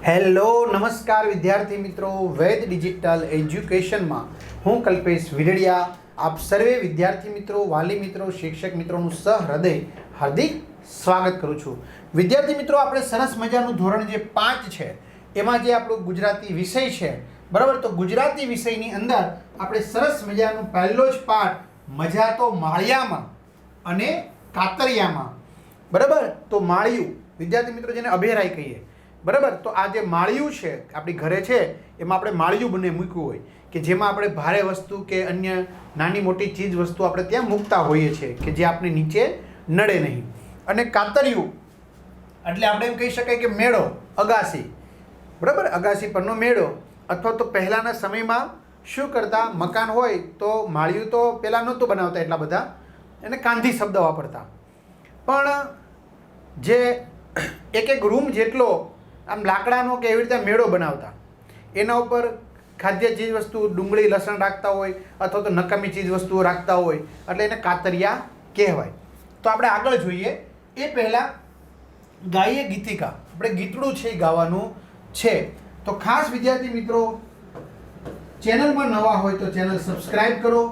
Hello નમસ્કાર વિદ્યાર્થી મિત્રો, વેદ ડિજિટલ એજ્યુકેશનમાં હું કલ્પેશ વિરડિયા આપ સર્વે વિદ્યાર્થી મિત્રો, વાલી મિત્રો, શિક્ષક મિત્રોનું સહૃદય હાર્દિક સ્વાગત કરું છું. વિદ્યાર્થી મિત્રો, આપણે સરસ મજાનું ધોરણ જે 5 છે એમાં જે આપણો ગુજરાતી વિષય છે, બરાબર, તો ગુજરાતી વિષયની અંદર આપણે સરસ મજાનું પહેલો જ પાઠ મજા તો માળિયામાં અને કાતરિયામાં, બરાબર. તો માળિયું વિદ્યાર્થી મિત્રો જેને અભેરાઈ કહીએ, બરાબર. તો આ જે માળિયું છે આપણી ઘરે છે એમાં આપણે માળિયું બને મૂક્યું હોય કે જેમાં આપણે ભારે વસ્તુ કે અન્ય નાની મોટી ચીજ વસ્તુ આપણે ત્યાં મૂકતા હોઈએ છીએ કે જે આપણે નીચે નડે નહીં. અને કાતરિયું એટલે આપણે એમ કહી શકાય કે મેળો, અગાસી, બરાબર, અગાસી પરનો મેળો. અથવા તો પહેલાંના સમયમાં શું કરતા, મકાન હોય તો માળિયું તો પહેલાં નહોતું બનાવતા એટલા બધા, એને કાંધી શબ્દ વાપરતા, પણ જે એક રૂમ જેટલો આમ લાકડાનો કે એવી રીતે મેળો બનાવતા, એના ઉપર ખાદ્ય ચીજ વસ્તુ, ડુંગળી લસણ રાખતા હોય અથવા તો નકામી ચીજ વસ્તુઓ રાખતા હોય એટલે એને કાતરિયા કહેવાય. તો આપણે આગળ જોઈએ એ પહેલાં ગાઈએ ગીતિકા, આપણે ગીતડું છે એ ગાવાનું છે. તો ખાસ વિદ્યાર્થી મિત્રો ચેનલમાં નવા હોય તો ચેનલ સબસ્ક્રાઈબ કરો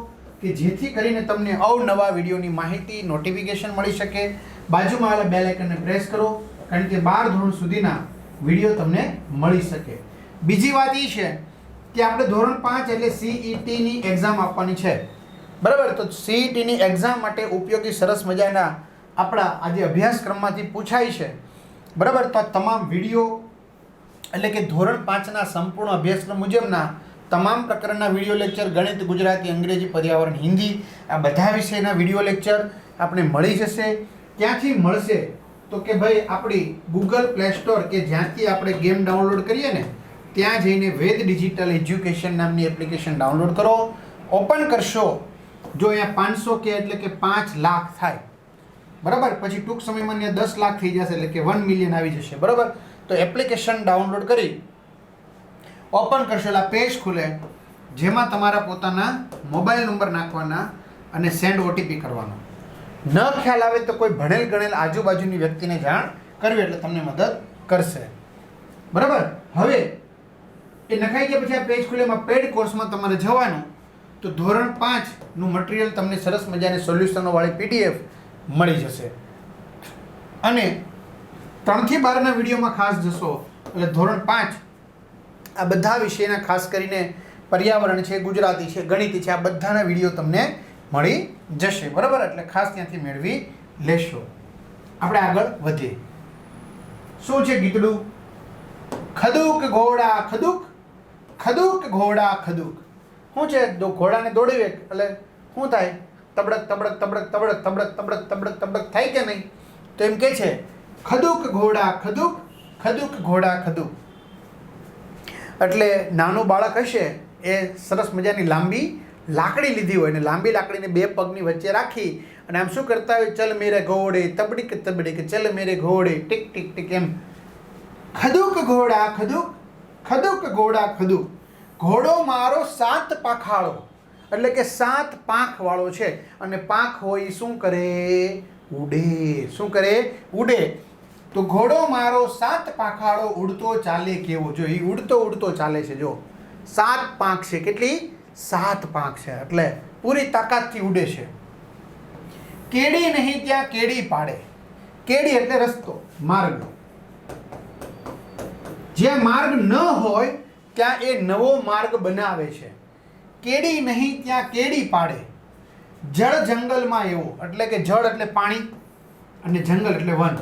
કે જેથી કરીને તમને અવનવા વિડીયોની માહિતી, નોટિફિકેશન મળી શકે. બાજુમાં આવેલા બેલ આઇકનને પ્રેસ કરો કારણ કે 12 ધોરણ સુધીના વિડીયો તમને મળી શકે. બીજી વાત એ છે કે આપણે ધોરણ 5 એટલે CETની એક્ઝામ આપવાની છે, બરાબર. તો CETની એક્ઝામ માટે ઉપયોગી સરસ મજાના આપણા આજે અભ્યાસક્રમમાંથી પૂછાય છે, બરાબર. તો આ તમામ વિડીયો એટલે કે ધોરણ 5ના સંપૂર્ણ અભ્યાસક્રમ મુજબના તમામ પ્રકારના વિડીયો લેક્ચર, ગણિત, ગુજરાતી, અંગ્રેજી, પર્યાવરણ, હિન્દી, આ બધા વિષયના વિડીયો લેક્ચર આપણે મળી જશે. ક્યાંથી મળશે તો કે ભાઈ આપણી ગૂગલ પ્લે સ્ટોર કે જ્યાંથી આપણે ગેમ ડાઉનલોડ કરીએ ને ત્યાં જઈને વેદ ડિજિટલ એજ્યુકેશન નામની એપ્લિકેશન ડાઉનલોડ કરો. ઓપન કરશો, જો અહીંયા 500 કે એટલે કે 5 લાખ થાય, બરાબર. પછી ટૂંક સમયમાં ત્યાં 10 લાખ થઈ જશે એટલે કે 1 મિલિયન આવી જશે, બરાબર. તો એપ્લિકેશન ડાઉનલોડ કરી ઓપન કરશો એટલે પેજ ખુલે જેમાં તમારા પોતાના મોબાઈલ નંબર નાખવાના અને સેન્ડ OTP કરવાનો. ન ખ્યાલ આવે તો કોઈ ભણેલ ગણેલ આજુબાજુની વ્યક્તિને જાણ કરવી એટલે તમને મદદ કરશે, બરાબર. હવે એ નખાઈ ગયા પછી આ પેજ ખુલે, એમાં પેડ કોર્સમાં તમારે જવાનું. તો ધોરણ 5નું મટીરિયલ તમને સરસ મજાની સોલ્યુશનો વાળી PDF મળી જશે. અને 3 થી 12ના વિડીયોમાં ખાસ જશો એટલે ધોરણ 5 આ બધા વિષયના, ખાસ કરીને પર્યાવરણ છે, ગુજરાતી છે, ગણિત છે, આ બધાના વિડીયો તમને મળી જશે, બરાબર. એટલે ખાસ ત્યાંથી મેળવી લેશો. આપણે આગળ વધીએ. શું છે ગીતડું? ખદુક ઘોડા ખદુક, ખદુક ઘોડા ખદુક. શું છે? ઘોડાને દોડાવે એટલે શું થાય? તબડક તબડક તબડક તબડક તબડક તબડક તબડક તબડક થાય કે નહીં? તો એમ કે છે ખદુક ઘોડા ખદુક, ખદુક ઘોડા ખદુક. એટલે નાનું બાળક હશે એ સરસ મજાની લાંબી લાકડી લીધી હોય ને લાંબી લાકડીને 2 પગની વચ્ચે રાખી અને આમ શું કરતા હોય, ચલ મેરે ઘોડે તબડીક તબડીક, ચલ મેરે ઘોડે ટીક ટીક ટીક, એમ ખદુક ઘોડા ખદુક, ખદુક ઘોડા ખદુક. ઘોડો મારો 7 પાંખાળો એટલે કે 7 પાંખ વાળો છે અને પાંખ હોય એ શું કરે? ઉડે. શું કરે? ઉડે. તો ઘોડો મારો 7 પાંખાળો ઉડતો ચાલે કેવો. જો એ ઉડતો ઉડતો ચાલે છે, જો 7 પાંખ છે. કેટલી? 7 પાંખ છે એટલે પૂરી તાકાતથી ઉડે છે. કેડી નહીં ત્યાં કેડી પાડે. કેડી એટલે રસ્તો, માર્ગ. જ્યાં માર્ગ ન હોય ત્યાં એ નવો માર્ગ બનાવે છે. કેડી નહીં ત્યાં કેડી પાડે. જળ જંગલમાં એવો, એટલે કે જળ એટલે પાણી અને જંગલ એટલે વન.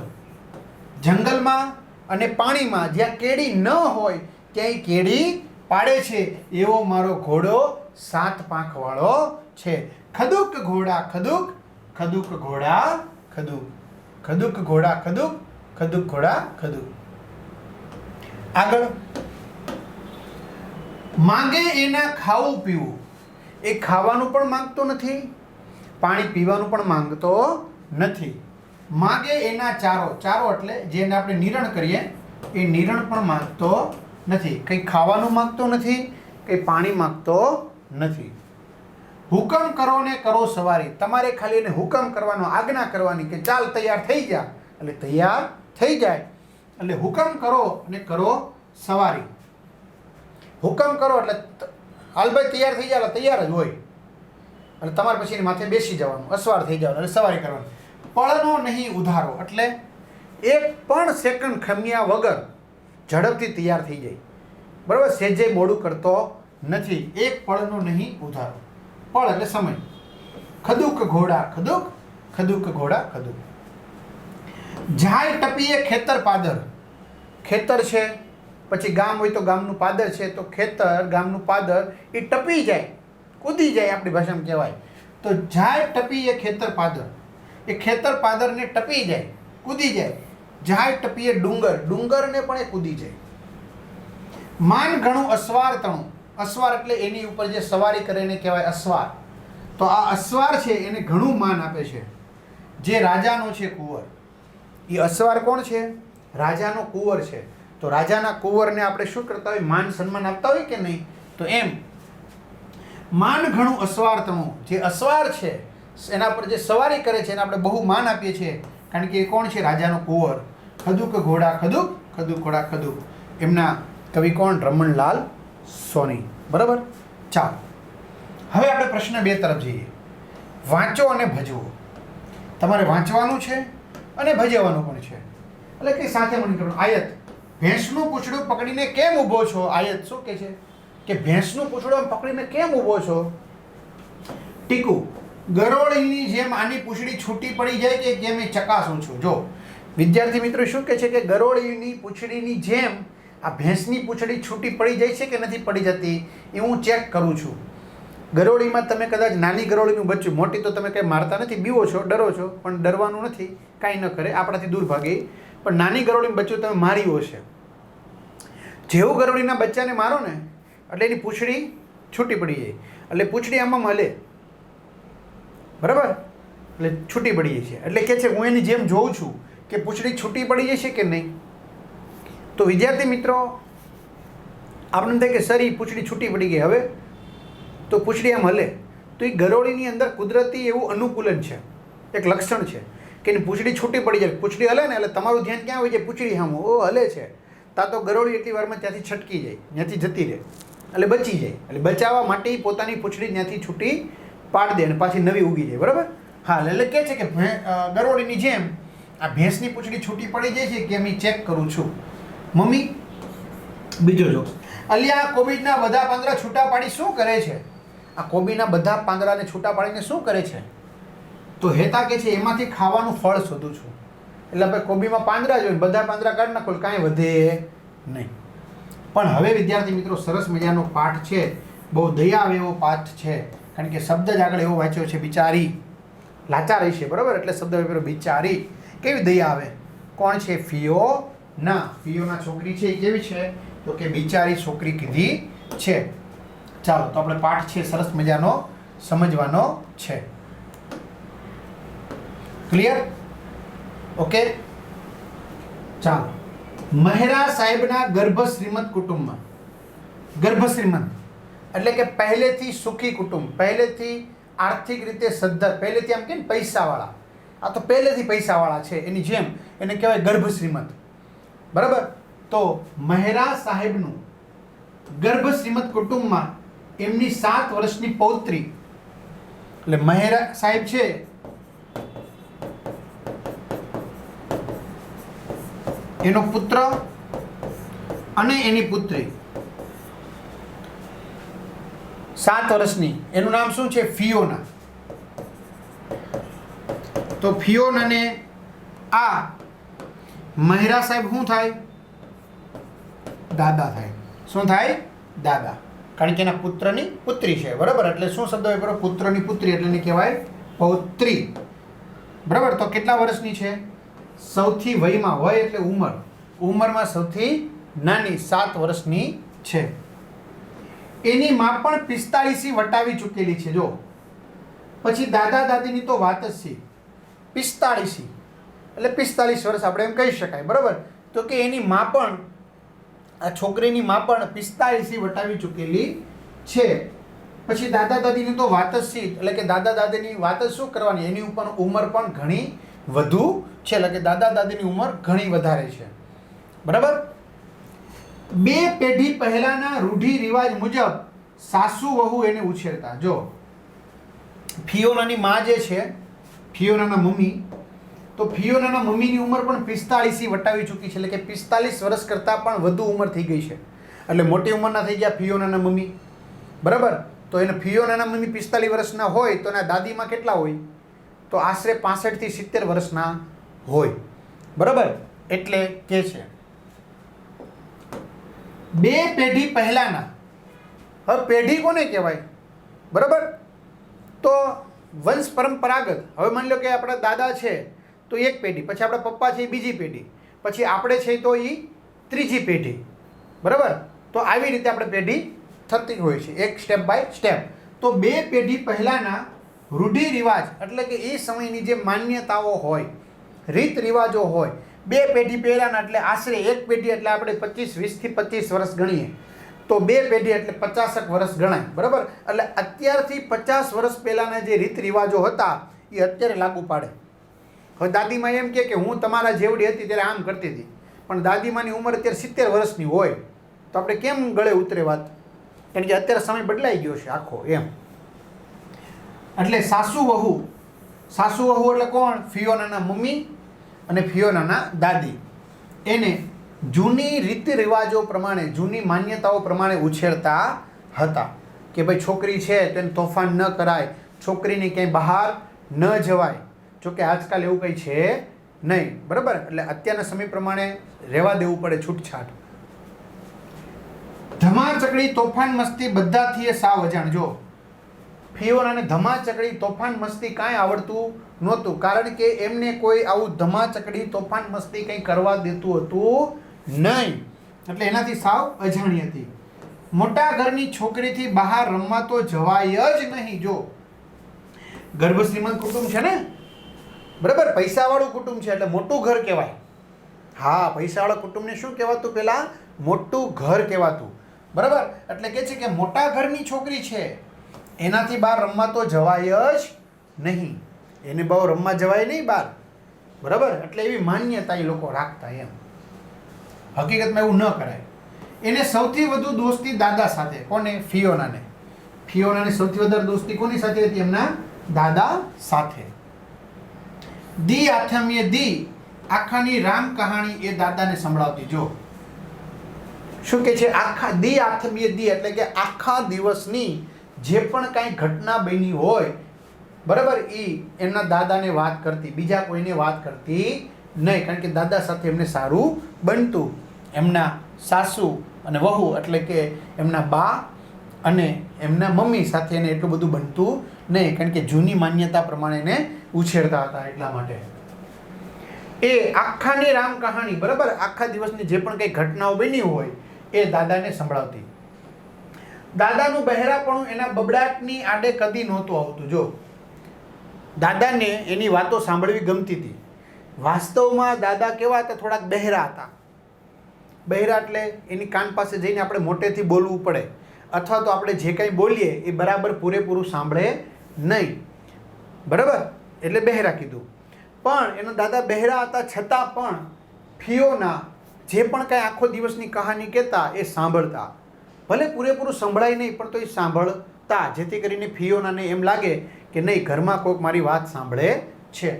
જંગલમાં અને પાણીમાં જ્યાં કેડી ન હોય ત્યાં કેડી પાડે છે. એવો મારો ઘોડો 7 પાંખ વાળો છે. ખદુક ઘોડા ખદુક, ખદુક ઘોડા ખદુક, ખદુક ઘોડા ખદુક, ખદુક ઘોડા ખદુક. આગળ માંગે એના ખાવું પીવું. એ ખાવાનું પણ માંગતો નથી, પાણી પીવાનું પણ માંગતો નથી. માંગે એના ચારો. ચારો એટલે જેને આપણે નિરણ કરીએ એ નિરણ પણ માંગતો નથી. કંઈ ખાવાનું માંગતો નથી, કંઈ પાણી માંગતો નથી. હુકમ કરો ને કરો સવારી. તમારે ખાલી એને હુકમ કરવાનો, આજ્ઞા કરવાની કે ચાલ તૈયાર થઈ જા એટલે તૈયાર થઈ જાય. એટલે હુકમ કરો અને કરો સવારી. હુકમ કરો એટલે હાલભાઈ તૈયાર થઈ જાય, તૈયાર જ હોય. અને તમારે પછી એની માથે બેસી જવાનું, અસવાર થઈ જવાનું એટલે સવારી કરવાની. પળનો નહીં ઉધારો એટલે એક પણ સેકન્ડ ખમ્યા વગર ઝડપથી તૈયાર થઈ જાય. બરાબર, સેજે મોડું કરતો નથી. એક પળનો નહીં ઉધારો. પળ એટલે સમય. ખદુક ઘોડા ખદુક, ખદુક ઘોડા ખદુક. જાય ટપીએ ખેતર પાદર. ખેતર છે, પછી ગામ હોય તો ગામનું પાદર છે, તો ખેતર ગામનું પાદર એ ટપી જાય, કૂદી જાય, આપણી ભાષામાં કહેવાય. તો જાય ટપીએ ખેતર પાદર, એ ખેતર પાદરને ટપી જાય, કૂદી જાય. જાય ટપીએ ડુંગર, ડુંગરને પણ એ કૂદી જાય. માન ઘણું અસવાર તણું. અસવાર એટલે એની ઉપર જે સવારી કરે એને કહેવાય અસવાર. તો આ અસવાર છે એને ઘણું માન આપે છે. જે રાજાનો છે કુંવર, એ અસવાર કોણ છે? રાજાનો કુંવર છે. તો રાજાના કુંવરને આપણે શું કરતા હોય? માન સન્માન આપતા હોય કે નહીં? તો એમ માન ઘણું અસવાર તણું. જે અસવાર છે એના પર જે સવારી કરે છે એને આપણે બહુ માન આપીએ છીએ, કારણ કે એ કોણ છે? રાજાનો કુંવર. ખદુક ઘોડા ખદુક, ખદુક ઘોડા ખદુક. એમના કવિ કોણ? રમણલાલ સોની. બરાબર. ચાલો, હવે આપણે પ્રશ્ન 2 તરફ જઈએ. વાંચો અને ભજવો. તમારે વાંચવાનું છે અને ભજવવાનું પણ છે, એટલે કે સાથે મળી કરવાનું. આયત, ભેંસનું પૂંછડું પકડીને કેમ ઊભો છો? આયત શું કહે છે કે ભેંસનું પૂંછડું પકડીને કેમ ઊભો છો? ટીકુ, ગરોળીની જેમ આની પૂંછડી છૂટી પડી જાય કે કેમ એ ચકાસું છું. જો વિદ્યાર્થી મિત્રો શું કહે છે કે ગરોળીની પૂંછડીની જેમ આ ભેંસની પૂંછડી છૂટી પડી જાય છે કે નથી પડી જતી એ હું ચેક કરું છું. ગરોળીમાં તમે કદાચ નાની ગરોળીનું બચ્ચું, મોટી તો તમે કંઈ મારતા નથી, બીવો છો, ડરો છો, પણ ડરવાનું નથી, કાંઈ ન કરે, આપણાથી દૂર ભાગે. પણ નાની ગરોળીનું બચ્ચું તમે માર્યું હશે, જેવું ગરોળીના બચ્ચાને મારો ને એટલે એની પૂંછડી છૂટી પડી જાય, એટલે પૂંછડી આમાં મળે. બરાબર, એટલે છૂટી પડી જાય છે. એટલે કહે છે હું એની જેમ જોઉં છું કે પૂંછડી છૂટી પડી જશે કે નહીં. તો વિદ્યાર્થી મિત્રો આપણને થાય કે સર એ પૂંછડી છૂટી પડી ગઈ, હવે તો પૂંછડી આમ હલે. તો એ ગરોળીની અંદર કુદરતી એવું અનુકૂલન છે, એક લક્ષણ છે કે એની પૂંછડી છૂટી પડી જાય. પૂંછડી હલે ને એટલે તમારું ધ્યાન ક્યાં હોય છે? પૂંછડી સામે. ઓ હલે છે, તા તો ગરોળી એટલી વારમાં ત્યાંથી છટકી જાય, ત્યાંથી જતી રહે, એટલે બચી જાય. એટલે બચાવવા માટે પોતાની પૂંછડી ત્યાંથી છૂટી પાડી દે અને પાછી નવી ઉગી જાય. બરાબર. હા, એટલે કહે છે કે ગરોળીની જેમ આ ભેંસની પૂંછડી છૂટી પડી જાય છે કે એમ ચેક કરું છું. મમ્મી, બીજો જો, અલ્યા કોબીજના બધા પાંદડા છૂટા પાડી શું કરે છે? આ કોબીના બધા પાંદડાને છૂટા પાડીને શું કરે છે? તો હેતા કે છે એમાંથી ખાવાનું ફળ શોધું છું. એટલે આપણે કોબીમાં પાંદડા જોઈએ, બધા પાંદડા કાઢી નાખો, કાંઈ વધે નહીં. પણ હવે વિદ્યાર્થી મિત્રો સરસ મજાનો પાઠ છે, બહુ દયા આવે એવો પાઠ છે, કારણ કે શબ્દ જ આગળ એવો વાંચ્યો છે, બિચારી. લાચારી છે, બરાબર, એટલે શબ્દ પેલો બિચારી. કેવી દયા આવે. કોણ છે? ફિયોના. ફિયોના છોકરી છે એ કેવી છે? તો કે બિચારી છોકરી કીધી છે. ચાલો, તો આપણે પાઠ છે સરસ મજાનો સમજવાનો છે. ક્લિયર? ઓકે, ચાલો. મહેરા સાહેબના ગર્ભ શ્રીમંત કુટુંબમાં. ગર્ભ શ્રીમંત એટલે કે પહેલેથી સુખી કુટુંબ, પહેલેથી આર્થિક રીતે સદ્ધર, પહેલેથી આમ કે પૈસાવાળા. આ તો પહેલેથી પૈસાવાળા છે, એની જેમ એને કહેવાય ગર્ભ શ્રીમંત. બરાબર. તો મહેરા સાહેબનું ગર્ભ શ્રીમંત કુટુંબમાં એમની 7 વર્ષની પૌત્રી, એટલે મહેરા સાહેબ છે એનો પુત્ર અને એની પુત્રી 7 વર્ષની, એનું નામ શું છે? ફિયોના. તો ફિયોનાને આ મહેરા સાહેબ શું થાય? દાદા થાય. શું થાય? દાદા. કારણ કે એના પુત્રની પુત્રી છે. બરાબર, એટલે શું શબ્દ હોય? પુત્રની પુત્રી એટલે એને કહેવાય પૌત્રી. બરાબર. તો કેટલા વર્ષની છે? સૌથી વયમાં, વય એટલે ઉંમર, ઉંમરમાં સૌથી નાની 7 વર્ષની છે. એની માં પણ 45 વટાવી ચૂકેલી છે. જો પછી દાદા દાદીની તો વાત જ છે. 45 એટલે 45 વર્ષ આપણે એમ કહી શકાય. બરાબર. તો કે એની માં પણ, આ છોકરીની માં પણ 45 વટાવી ચૂકેલી છે. પછી દાદા દાદીની તો વાત જ છે, એટલે કે દાદા દાદીની વાત જ શું કરવાની, એની ઉપર ઉંમર પણ ઘણી વધુ છે, એટલે કે દાદા દાદીની ઉંમર ઘણી વધારે છે. બરાબર. બે પેઢી પહેલાના રૂઢિ રિવાજ મુજબ સાસુ વહુ એને ઉછેરતા. જો ફિયોનાની માં જે છે, ફિયોનાના મમ્મી, તો ફિયોનાના મમ્મીની ઉંમર પણ 45 વટાવી ચૂકી છે, એટલે કે 45 વર્ષ કરતાં પણ વધુ ઉંમર થઈ ગઈ છે. એટલે મોટી ઉંમરના થઈ ગયા ફિયોનાના મમ્મી, બરાબર. તો એને ફિયોનાના મમ્મી 45 વર્ષના હોય તો એના દાદીમાં કેટલા હોય? તો આશરે 65 થી 70 વર્ષના હોય, બરાબર. એટલે કે છે બે પેઢી પહેલાના. હવે પેઢી કોને કહેવાય? બરાબર. તો વંશ પરંપરાગત. હવે માની લો કે આપણા દાદા છે તો એક પેઢી, પછી આપણા પપ્પા છે એ બીજી પેઢી, પછી આપણે છે તો એ ત્રીજી પેઢી, બરાબર. તો આવી રીતે આપણે પેઢી થતી હોય છે, એક સ્ટેપ બાય સ્ટેપ. તો બે પેઢી પહેલાના રૂઢિ રિવાજ એટલે કે એ સમયની જે માન્યતાઓ હોય, રીત રિવાજો હોય, બે પેઢી પહેલાના એટલે આશરે એક પેઢી એટલે આપણે 20 થી 25 વર્ષ ગણીએ તો બે પેઢી એટલે 50 વર્ષ ગણાય, બરાબર. એટલે અત્યારથી 50 વર્ષ પહેલાના જે રીત રિવાજો હતા એ અત્યારે લાગુ પાડે. હવે દાદીમાં એમ કે હું તમારા જેવડી હતી ત્યારે આમ કરતી હતી, પણ દાદીમાની ઉંમર અત્યારે 70 વર્ષની હોય તો આપણે કેમ ગળે ઉતરે વાત? કારણ કે અત્યારે સમય બદલાઈ ગયો છે આખો એમ. એટલે સાસુ વહુ એટલે કોણ? ફિયોનાના મમ્મી અને ફિયોનાના દાદી. એને જૂની રીતિ રિવાજો પ્રમાણે, જૂની માન્યતાઓ પ્રમાણે ઉછેરતા હતા કે ભાઈ છોકરી છે તો એને તોફાન ન કરાય, છોકરીને ક્યાંય બહાર ન જવાય. જોકે આજકાલ એવું કંઈ છે નહીં, બરાબર. એટલે અત્યારના સમય પ્રમાણે રહેવા દેવું પડે છૂટછાટ. ધમાચકડી તોફાન મસ્તી બધાથી એ સાવ અજાણ. જો ફિયોનાને ધમાચકડી તોફાન મસ્તી કાંઈ આવડતું નહોતું, કારણ કે એમને કોઈ આવું ધમાચકડી તોફાન મસ્તી કંઈ કરવા દેતું હતું નહીં, એટલે એનાથી સાવ અજાણી હતી. મોટા ઘરની છોકરીથી બહાર રમવા તો જવાય જ નહીં. જો ગર્ભ શ્રીમંત કુટુંબ છે ને, બરાબર, પૈસાવાળું કુટુંબ છે એટલે મોટું ઘર કહેવાય. હા, પૈસાવાળા કુટુંબને શું કહેવાતું? પહેલાં મોટું ઘર કહેવાતું, બરાબર. એટલે કે છે કે મોટા ઘરની છોકરી છે એનાથી બહાર રમવા તો જવાય જ નહીં, એને બહુ રમવા જવાય નહીં બહાર, બરાબર. એટલે એવી માન્યતા એ લોકો રાખતા એમ. હકીકતમાં એવું ન કરાય. એને સૌથી વધુ દોસ્તી દાદા સાથે. કોને? ફિયોનાને. ફિયોનાને સૌથી વધારે દોસ્તી કોની સાથે હતી? એમના દાદા સાથે. દી આથમીએ દી આખાની રામ કહાણી એ દાદાને સંભળાવતી. જો શું કે છે? આખા દી આથમીએ દી એટલે કે આખા દિવસની જે પણ કાંઈ ઘટના બની હોય, બરાબર, એ એમના દાદાને વાત કરતી, બીજા કોઈને વાત કરતી નહીં, કારણ કે દાદા સાથે એમને સારું બનતું. એમના સાસુ અને વહુ એટલે કે એમના બા અને એમના મમ્મી સાથે એને એટલું બધું બનતું નહીં, કારણ કે જૂની માન્યતા પ્રમાણે એને ઉછેરતા હતા. એટલા માટે એ આખાની રામ કહાણી, બરાબર, આખા દિવસની જે પણ કંઈ ઘટનાઓ બની હોય એ દાદાને સંભળાવતી. દાદાનું બહેરાપણું એના બબડાટની આડે કદી નહોતું આવતું. જો દાદાને એની વાતો સાંભળવી ગમતી હતી. વાસ્તવમાં દાદા કેવા હતા? થોડાક બહેરા હતા. બહેરા એટલે એની કાન પાસે જઈને આપણે મોટેથી બોલવું પડે, અથવા તો આપણે જે કંઈ બોલીએ એ બરાબર પૂરેપૂરું સાંભળે નહીં, બરાબર, એટલે બહેરા કીધું. પણ એના દાદા બહેરા હતા છતાં પણ ફિયોના જે પણ કાંઈ આખો દિવસની કહાની કહેતા એ સાંભળતા. ભલે પૂરેપૂરું સંભળાય નહીં પણ તો એ સાંભળતા, જેથી કરીને ફિયોનાને એમ લાગે કે નહીં, ઘરમાં કોઈક મારી વાત સાંભળે છે.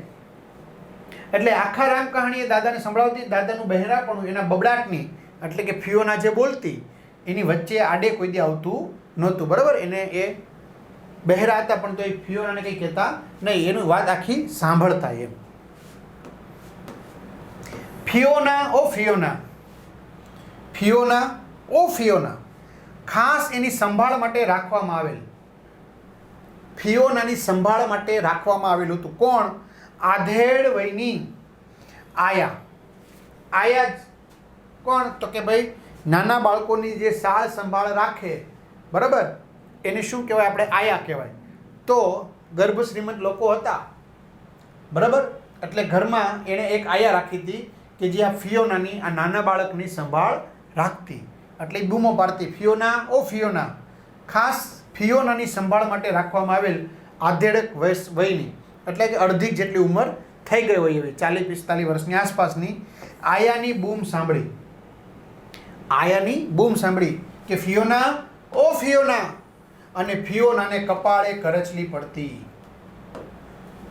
એટલે આખા રામ કહાણી એ દાદાને સંભળાવતી. દાદાનું બહેરાપણું એના બબડાટની એટલે કે ફિયોના જે બોલતી એની વચ્ચે આડે કોઈ દી આવતું નહોતું, બરાબર. એને એ બહેરા હતા પણ તો એ ફિયોનાને કંઈ કહેતા નહીં, એનું વાત આખી સાંભળતા એમ. ફિયોના ઓ ફિયોના, ફિયોના ઓ ફિયોના ખાસ એની સંભાળ માટે રાખવામાં આવેલ. ફિયોનાની સંભાળ માટે રાખવામાં આવેલું હતું. કોણ? આધેડ વયની આયા. આયા કોણ? તો કે ભાઈ નાના બાળકોની જે સાળ સંભાળ રાખે, બરાબર, એને શું કહેવાય? આપણે આયા કહેવાય. તો ગર્ભ શ્રીમંત લોકો હતા, બરાબર, એટલે ઘરમાં એણે એક આયા રાખી હતી કે જે આ ફિયોનાની, આ નાના બાળકની સંભાળ રાખતી. એટલે બૂમો પાડતી, ફિયોના ઓ ફિયોના. ખાસ ફિયોનાની સંભાળ માટે રાખવામાં આવેલ આધેડક વયની એટલે કે અડધી જેટલી ઉંમર થઈ ગઈ હોય એવી 40-45 વર્ષની આસપાસની આયાની બૂમ સાંભળી આયાની બૂમ સાંભળી કે ફિયોના, ઓ ફિયોના, અને ફિયોનાને કપાળે કરચલી પડતી.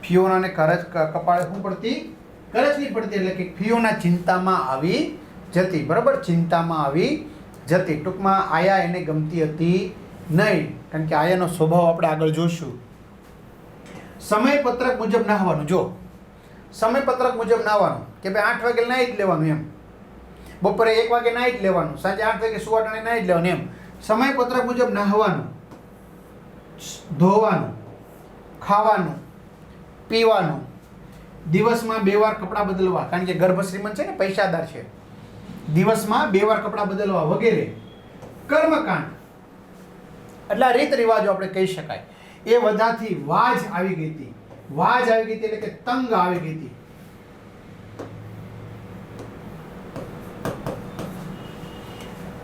ફિયોનાને કપાળે શું પડતી? કરચલી પડતી. એટલે કે ફિયોના ચિંતામાં આવી જતી. બરાબર, ચિંતામાં આવી જતી. ટૂંકમાં આયા એને ગમતી હતી નહીં, કારણ કે આયાનો સ્વભાવ આપણે આગળ જોશું. સમયપત્રક મુજબ નાહવાનું. જો સમયપત્રક મુજબ નાહવાનું કે ભાઈ 8 વાગે નાહી જ લેવાનું એમ, બપોરે 1 વાગે નાહી જ લેવાનું, સાંજે 8 વાગે સુવાટાણે નાહી જ લેવાનું એમ. સમયપત્રક મુજબ નાહવાનું, ધોવાનું, ખાવાનું, પીવાનું, દિવસમાં 2 વાર કપડાં બદલવા, કારણ કે ગર્ભ શ્રીમંત છે ને, પૈસાદાર છે, દિવસમાં 2 વાર કપડાં બદલવા વગેરે કર્મકાંડ. એટલે રીત રિવાજો આપણે કહી શકાય. એ બધાથી વાજ આવી ગઈ હતી. વાજ આવી ગઈ હતી એટલે કે તંગ આવી ગઈ હતી.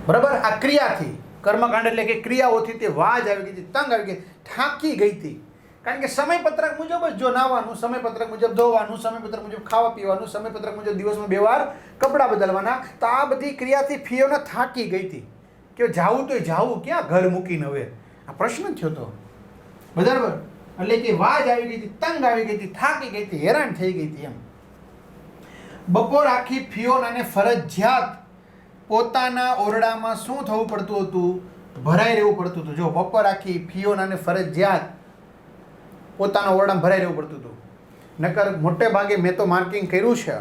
બરાબર, આ ક્રિયાથી, કર્મકાંડ એટલે કે ક્રિયાઓથી તે વાજ આવી ગઈ હતી, તંગ આવી ગઈ, થાકી ગઈ હતી. કારણ કે સમયપત્રક મુજબ જ જો નાવાનું, સમયપત્રક મુજબ ધોવાનું, સમયપત્રક મુજબ ખાવા પીવાનું, સમયપત્રક મુજબ દિવસમાં 2 વાર કપડાં બદલવાના, તો આ બધી ક્રિયાથી ફિયોના થાકી ગઈ હતી કે જાવું તો જાવું ક્યાં ઘર મૂકીને. હવે આ પ્રશ્ન થયો હતો. બરાબર, એટલે કે વાજ આવી ગઈ હતી, તંગ આવી ગઈ હતી, થાકી ગઈ હતી, હેરાન થઈ ગઈ હતી એમ. બપોર આખી ફિયોનાને ફરજિયાત પોતાના ઓરડામાં શું થવું પડતું હતું? ભરાઈ રહેવું પડતું હતું. જો બપોર આખી ફિયોનાને ફરજિયાત પોતાના ઓરડામાં ભરાઈ રહેવું પડતું હતું. નકર મોટે ભાગે મેં તો માર્કિંગ કર્યું છે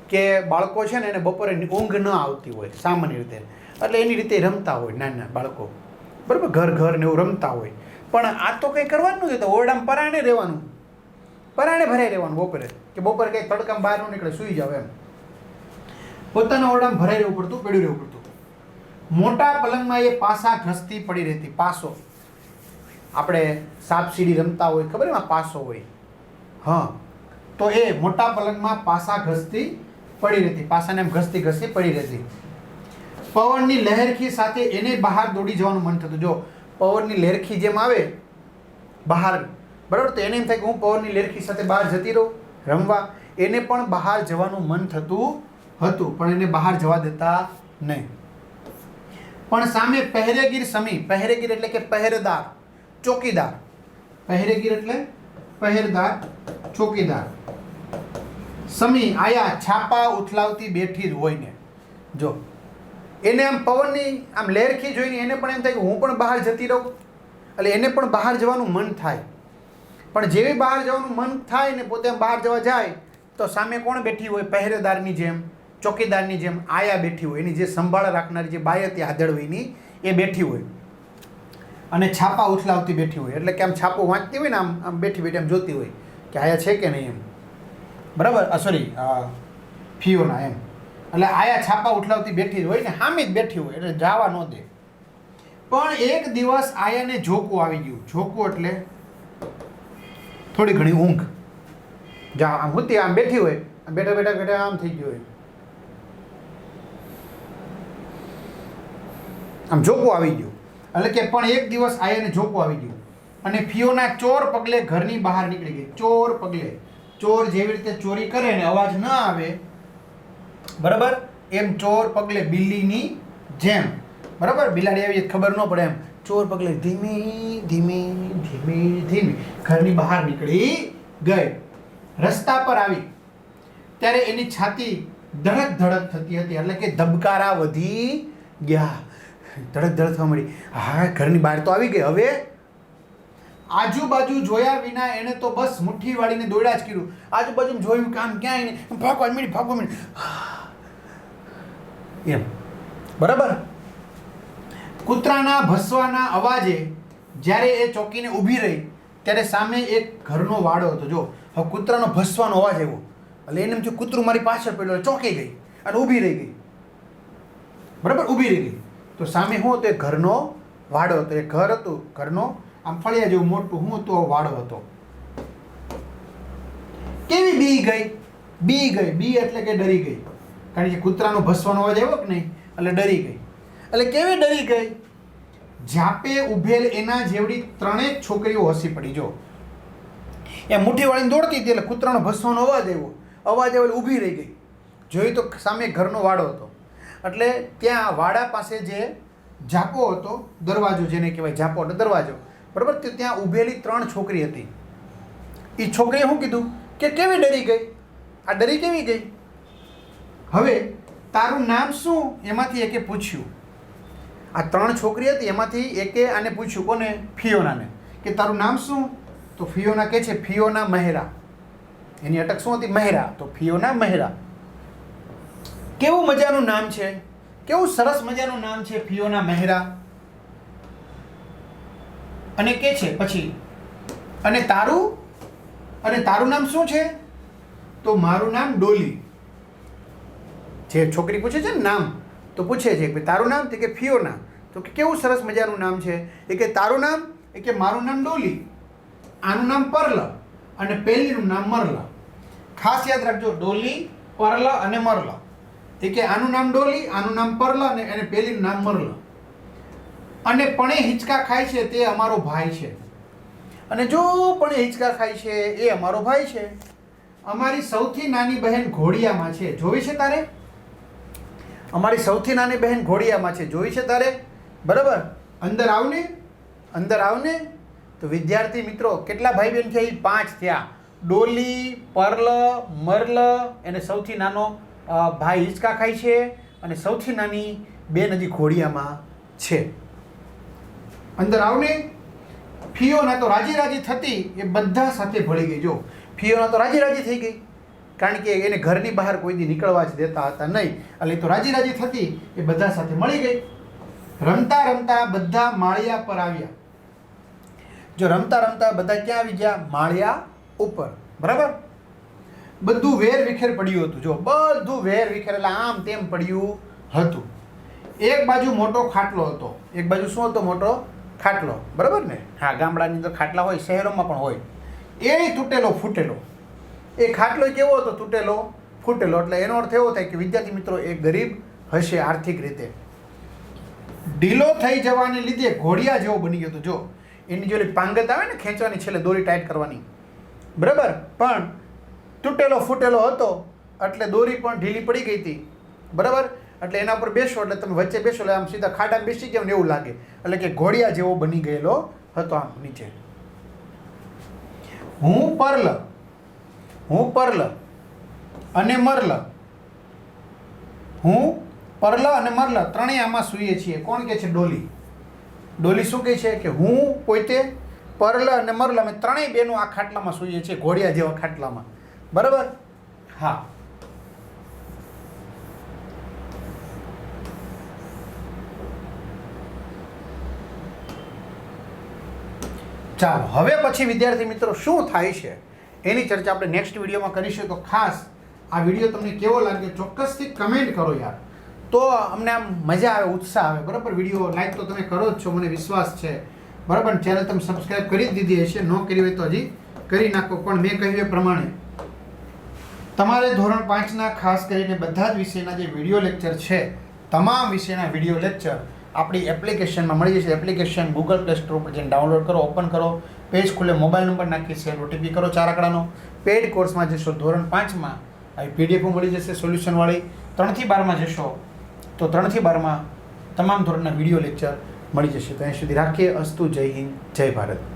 કે બાળકો છે ને એને બપોરે ઊંઘ ન આવતી હોય સામાન્ય રીતે, એટલે એની રીતે રમતા હોય નાના બાળકો. બરાબર, ઘર ને એવું રમતા હોય. પણ આ તો કંઈ કરવાનું નથી, તો ઓરડામાં પરાણે રહેવાનું, પરાણે ભરાઈ રહેવાનું બપોરે, કે બપોરે કંઈ તડકામાં બહાર ન નીકળે, સૂઈ જાવ એમ. પોતાના ઓરડામાં ભરાઈ રહેવું પડતું, પડ્યું રહેવું પડતું. મોટા પલંગમાં એ પાસા ઘસતી પડી રહેતી. પાસો આપણે સાપસીડી રમતા હોય, ખબર એમાં પાસો હોય, હા, તો એ મોટા પલંગમાં પાસા ઘસતી પડી રહેતી. પાસાને એમ ઘસતી પડી રહેતી. પવનની લહેરખી સાથે એને બહાર દોડી જવાનું મન થતું. જો પવનની લહેરખી જેમ આવે બહાર, બરાબર, તો એને એમ થાય કે હું પવનની લહેરખી સાથે બહાર જતી રહું રમવા. એને પણ બહાર જવાનું મન થતું હતું, પણ એને બહાર જવા દેતા નહીં. પણ સામે પહેરેગીર સમી, પહેરેગીર એટલે કે પહેરેદાર, ચોકીદાર. પહેરેગીર એટલે પહેરેદાર, ચોકીદાર. સમી આયા છાપા ઉથલાવતી બેઠી જ હોય ને. જો એને આમ પવનની આમ લહેરખી જોઈને એને પણ એમ થાય કે હું પણ બહાર જતી રહું, એટલે એને પણ બહાર જવાનું મન થાય. પણ જેવી બહાર જવાનું મન થાય ને પોતે બહાર જવા જાય તો સામે કોણ બેઠી હોય? પહેરેદારની જેમ, ચોકીદારની જેમ આયા બેઠી હોય. એની જે સંભાળ રાખનારી જે બાઈ હતી હાદળવીની, એ બેઠી હોય અને છાપા ઉથલાવતી બેઠી હોય. એટલે કે આમ છાપો વાંચતી હોય ને, આમ આમ બેઠી બેઠી આમ જોતી હોય કે આયા છે કે નહીં એમ. બરાબર, સોરી, ફિયોના એમ. એટલે આયા છાપા ઉથલાવતી બેઠી હોય ને, સામે જ બેઠી હોય, એટલે જવા ન દે. પણ એક દિવસ આયાને ઝોકું આવી ગયું. ઝોકું એટલે થોડી ઘણી ઊંઘ. જા આમ હોતી આમ બેઠી હોય, બેઠા બેઠા બેઠા આમ થઈ ગયું હોય, આમ ઝોકું આવી ગયું. એટલે કે પણ એક દિવસ આયાને ઝોકું આવી ગયું અને ફિયોના ચોર પગલે ઘરની બહાર નીકળી ગઈ. ચોર પગલે, ચોર જેવી રીતે ચોરી કરે ને અવાજ ન આવે, બરાબર, એમ ચોર પગલે, બિલ્લીની જેમ. બરાબર, બિલાડી આવી ખબર ન પડે એમ, ચોર પગલે ધીમે ધીમે ધીમે ધીમે ઘરની બહાર નીકળી ગઈ. રસ્તા પર આવી ત્યારે એની છાતી ધડક ધડક થતી હતી. એટલે કે ધબકારા વધી ગયા, ધડક ધડક થવા મળી. હા, ઘરની બહાર તો આવી ગઈ. હવે આજુબાજુ જોયા વિના એને તો બસ મુઠ્ઠી વાળીને દોડ્યા જ કર્યું. આજુબાજુ જોયું કામ ક્યાંય નહીં, ભાગવા મળી એમ. બરાબર, કૂતરાના ભસવાના અવાજે જ્યારે એ ચોકીને ઊભી રહી ત્યારે સામે એક ઘરનો વાડો હતો. જો હવે કૂતરાનો ભસવાનો અવાજ આવ્યો એટલે એને એમ થયું કૂતરું મારી પાછળ પડ્યું, ચોંકી ગઈ અને ઊભી રહી ગઈ. બરાબર, ઊભી રહી ગઈ. તો સામે શું હતો? એ ઘરનો વાડો હતો. એ ઘર હતું, ઘરનો આમ ફળિયા જેવું મોટું શું હતું? વાડો હતો. કેવી બી ગઈ? બી ગઈ, બી એટલે કે ડરી ગઈ. કારણ કે કૂતરાનો ભસવાનો અવાજ આવ્યો કે નહીં, એટલે ડરી ગઈ. એટલે કેવી ડરી ગઈ? ઝાપે ઊભેલ એના જેવડી 3 છોકરીઓ હસી પડી. જો એ મુઠ્ઠી વાળીને દોડતી હતી એટલે કૂતરાનો ભસવાનો અવાજ આવ્યો. અવાજ આવ્યો એટલે ઊભી રહી ગઈ. જોઈ તો સામે ઘરનો વાડો હતો એટલે ત્યાં વાડા પાસે જે ઝાપો હતો, દરવાજો જેને કહેવાય, ઝાપો એટલે દરવાજો, બરાબર. તો ત્યાં ઊભેલી 3 છોકરી હતી. એ છોકરીએ શું કીધું કે કેવી ડરી ગઈ, આ ડરી કેવી ગઈ. હવે તારું નામ શું, એમાંથી એકે પૂછ્યું. આ 3 છોકરી હતી, એમાંથી એકે આને પૂછ્યું, કોને? ફિયોનાને, કે તારું નામ શું? તો ફિયોના કહે છે ફિયોના મહેરા. એની અટક શું હતી? મહેરા. તો ફિયોના મહેરા. કેવું મજાનું નામ છે, કેવું સરસ મજાનું નામ છે, ફિયોના મહેરા. અને કે છે પછી, અને તારું નામ શું છે? તો મારું નામ ડોલી. જે છોકરી પૂછે છે ને નામ, તો પૂછે છે કે તારું નામ? તો કે ફિયોના. તો કે કેવું સરસ મજાનું નામ છે. એ કે તારું નામ? એ કે મારું નામ ડોલી, આનું નામ પરલ અને પેલીનું નામ મરલ. ખાસ યાદ રાખજો, ડોલી, પરલ અને મરલ. એ કે આનું નામ ડોલી, આનું નામ પરલ અને પેલીનું નામ મરલ. અને પણે હિંચકા ખાય છે તે અમારો ભાઈ છે. અને જો પણે હિંચકા ખાય છે એ અમારો ભાઈ છે. અમારી સૌથી નાની બહેન ઘોડિયામાં છે, જોઈ છે તારે? અમારી સૌથી નાની બહેન ઘોડિયામાં છે, જોઈ છે તારે? બરાબર. અંદર આવને, અંદર આવને. તો વિદ્યાર્થી મિત્રો, કેટલા ભાઈ બહેન થયા? 5 થયા. ડોલી, પરલ, મરલ અને સૌથી નાનો ભાઈ હિંચકા ખાય છે, અને સૌથી નાની બેન હજી ઘોડિયામાં છે. અંદર આવને. ફિયોના તો રાજી રાજી થતી એ બધા સાથે ભળી ગઈ. જો ફિયોના તો રાજી રાજી થઈ ગઈ, કારણ કે એને ઘરની બહાર કોઈ દી નીકળવા જ દેતા હતા નહીં, એટલે તો રાજી રાજી થતી એ બધા સાથે મળી ગઈ. રમતા રમતા બધા માળિયા પર આવ્યા. જો રમતા રમતા બધા ક્યાં આવી ગયા? માળિયા ઉપર. બરાબર. બધું વેર વિખેર પડ્યું હતું. જો બધું વેર વિખેર એટલે આમ તેમ પડ્યું હતું. એક બાજુ મોટો ખાટલો હતો. એક બાજુ શું હતો? મોટો ખાટલો. બરાબર ને? હા, ગામડાની અંદર ખાટલા હોય, શહેરોમાં પણ હોય. એ તૂટેલો ફૂટેલો. એ ખાટલો કેવો હતો? તૂટેલો ફૂટેલો. એટલે એનો અર્થ એવો થાય કે વિદ્યાર્થી મિત્રો એ ગરીબ હશે આર્થિક રીતે. ઢીલો થઈ જવાને લીધે ઘોડિયા જેવો બની ગયો હતો. જો એની જો પાંગત આવે ને ખેંચવાની, છેલ્લે દોરી ટાઈટ કરવાની, બરાબર, પણ તૂટેલો ફૂટેલો હતો એટલે દોરી પણ ઢીલી પડી ગઈ હતી. બરાબર. એટલે એના પર બેસો એટલે તમે વચ્ચે બેસો એટલે આમ સીધા ખાડામાં બેસી જાવ ને એવું લાગે. એટલે કે ઘોડિયા જેવો બની ગયેલો હતો આમ નીચે. હું પરલ અને મરલ. હું પરલ અને મરલ ત્રણેય આમાં સૂઈએ છીએ. કોણ કહે છે? ડોલી. ડોલી શું કહે છે કે હું પોતે, પરલ અને મરલ અમે ત્રણેય બેનો આ ખાટલામાં સૂઈએ છીએ, ઘોડિયા જેવા ખાટલામાં. બરાબર. હા. ચાલો, હવે પછી વિદ્યાર્થી મિત્રો શું થાય છે એની ચર્ચા આપણે નેક્સ્ટ વિડીયોમાં કરીશું. તો ખાસ આ વિડીયો તમને કેવો લાગ્યો ચોક્કસથી કમેન્ટ કરો યાર, તો અમને આમ મજા આવે, ઉત્સાહ આવે. બરાબર. વિડીયો લાઈક તો તમે કરો જ છો, મને વિશ્વાસ છે. બરાબર. ચેનલ તમે સબસ્ક્રાઈબ કરી જ દીધી હશે, ન કરી હોય તો હજી કરી નાખો. પણ મેં કહ્યું એ પ્રમાણે તમારે ધોરણ 5ના ખાસ કરીને બધા જ વિષયના જે વિડીયો લેક્ચર છે, તમામ વિષયના વિડીયો લેક્ચર આપણી એપ્લિકેશનમાં મળી જશે. એપ્લિકેશન ગૂગલ પ્લે સ્ટોર પર જઈને ડાઉનલોડ કરો, ઓપન કરો, પેજ ખુલે, મોબાઈલ નંબર નાખી શેર ઓટીપી કરો 4 આંકડાનો. પેડ કોર્સમાં જશો ધોરણ 5માં આવી પીડીએફ મળી જશે સોલ્યુશનવાળી. 3 થી 12માં જશો તો 3 થી 12માં તમામ ધોરણના વિડીયો લેક્ચર મળી જશે. તો અહીં સુધી રાખીએ. અસ્તુ. જય હિન્દ, જય ભારત.